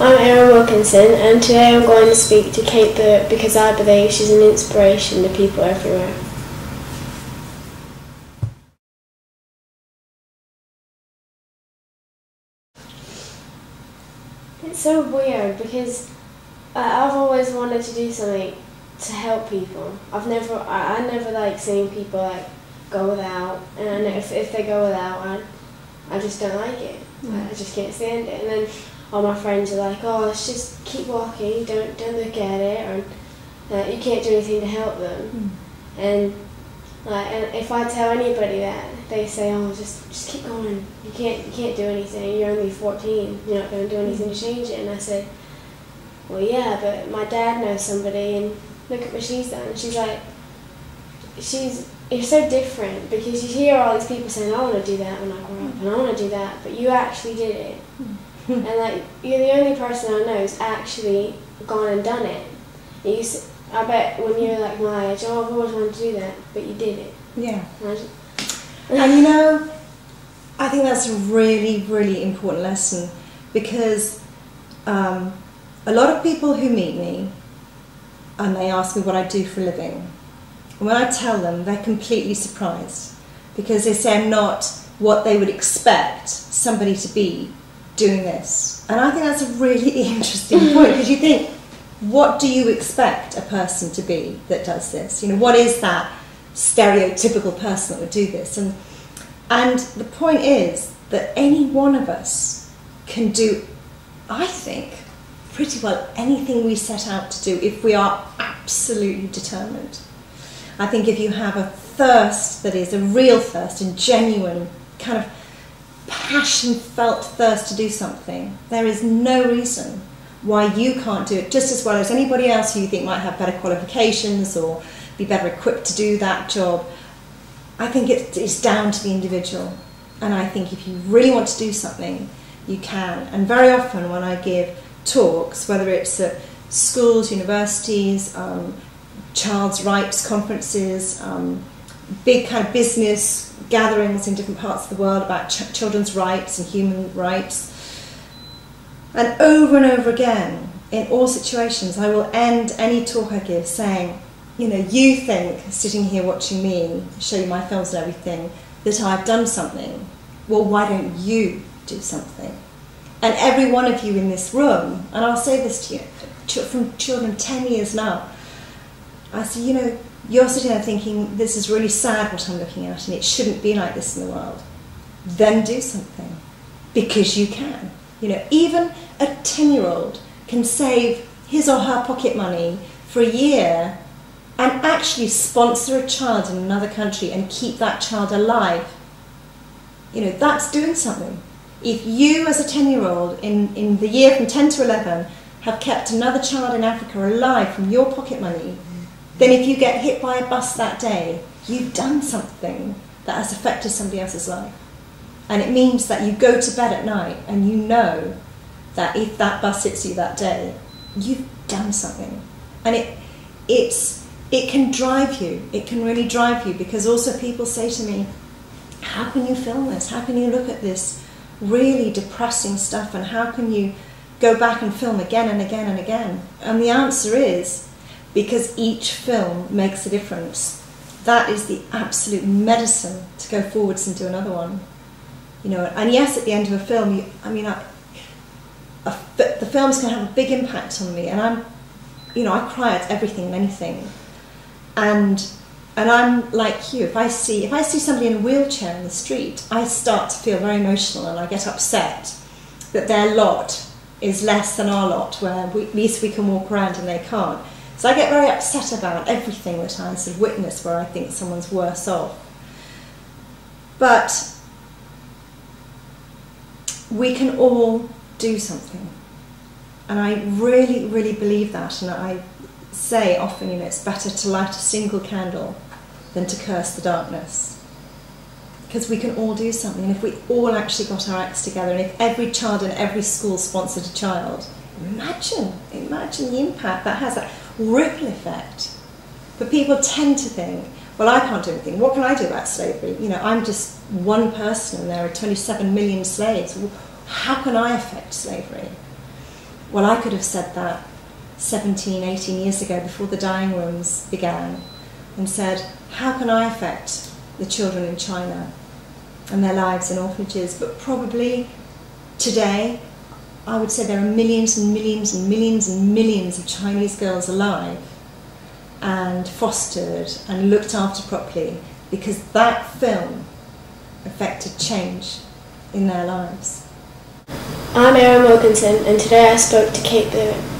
I'm Erin Wilkinson, and today I'm going to speak to Kate Blewett because I believe she's an inspiration to people everywhere. It's so weird because I've always wanted to do something to help people. I never like seeing people like go without, and if they go without, I just don't like it. I just can't stand it. And then all my friends are like, "Oh, let's just keep walking. Don't look at it, or you can't do anything to help them." And if I tell anybody that, they say, "Oh, just keep going. You can't do anything. You're only 14. You're not going to do anything to change it." And I said, "Well, yeah, but my dad knows somebody, and look at what she's done." And she's like, you're so different because you hear all these people saying, "I want to do that when I grow up, and I want to do that," but you actually did it. And like, you're the only person I know who's actually gone and done it. I bet when you're like my age, "Oh, I've always wanted to do that," but you did it. Yeah. And you know, I think that's a really, really important lesson because a lot of people who meet me and they ask me what I do for a living, and when I tell them, they're completely surprised because they say I'm not what they would expect somebody to be doing this. And I think that's a really interesting point because you think, what do you expect a person to be that does this? You know, what is that stereotypical person that would do this? And the point is that any one of us can do, I think, pretty well anything we set out to do if we are absolutely determined. I think if you have a thirst that is a real thirst and genuine kind of passion-felt thirst to do something, there is no reason why you can't do it just as well as anybody else who you think might have better qualifications or be better equipped to do that job. I think it's down to the individual, and I think if you really want to do something, you can. And very often when I give talks, whether it's at schools, universities, child's rights conferences, big kind of business gatherings in different parts of the world about children's rights and human rights, and over again, in all situations, I will end any talk I give saying, you know, you think, sitting here watching me show you my films and everything, that I've done something. Well, why don't you do something? And every one of you in this room, and I'll say this to you, from children 10 years now, I say, you know, you're sitting there thinking, this is really sad what I'm looking at, and it shouldn't be like this in the world. Then do something, because you can. You know, even a 10-year-old can save his or her pocket money for a year and actually sponsor a child in another country and keep that child alive. You know, that's doing something. If you as a 10-year-old in the year from 10 to 11 have kept another child in Africa alive from your pocket money, then if you get hit by a bus that day, you've done something that has affected somebody else's life. And it means that you go to bed at night and you know that if that bus hits you that day, you've done something. And it can drive you. It can really drive you, because also people say to me, how can you film this? How can you look at this really depressing stuff, and how can you go back and film again and again and again? And the answer is, because each film makes a difference. That is the absolute medicine to go forwards and do another one. You know, and yes, at the end of a film, the films can have a big impact on me, and I cry at everything and anything, and I'm like you. If I see somebody in a wheelchair in the street, I start to feel very emotional, and I get upset that their lot is less than our lot, where at least we can walk around and they can't. So I get very upset about everything that I sort of witness where I think someone's worse off. But we can all do something. And I really, really believe that. And I say often, you know, it's better to light a single candle than to curse the darkness. Because we can all do something. And if we all actually got our acts together, and if every child in every school sponsored a child, imagine the impact that has, that ripple effect. But people tend to think, well, I can't do anything. What can I do about slavery? You know, I'm just one person and there are 27 million slaves. How can I affect slavery? well, I could have said that 17, 18 years ago before the dying rooms began and said, how can I affect the children in China and their lives in orphanages? But probably today, I would say there are millions and millions and millions and millions of Chinese girls alive and fostered and looked after properly because that film affected change in their lives. I'm Erin Wilkinson, and today I spoke to Kate Blewett.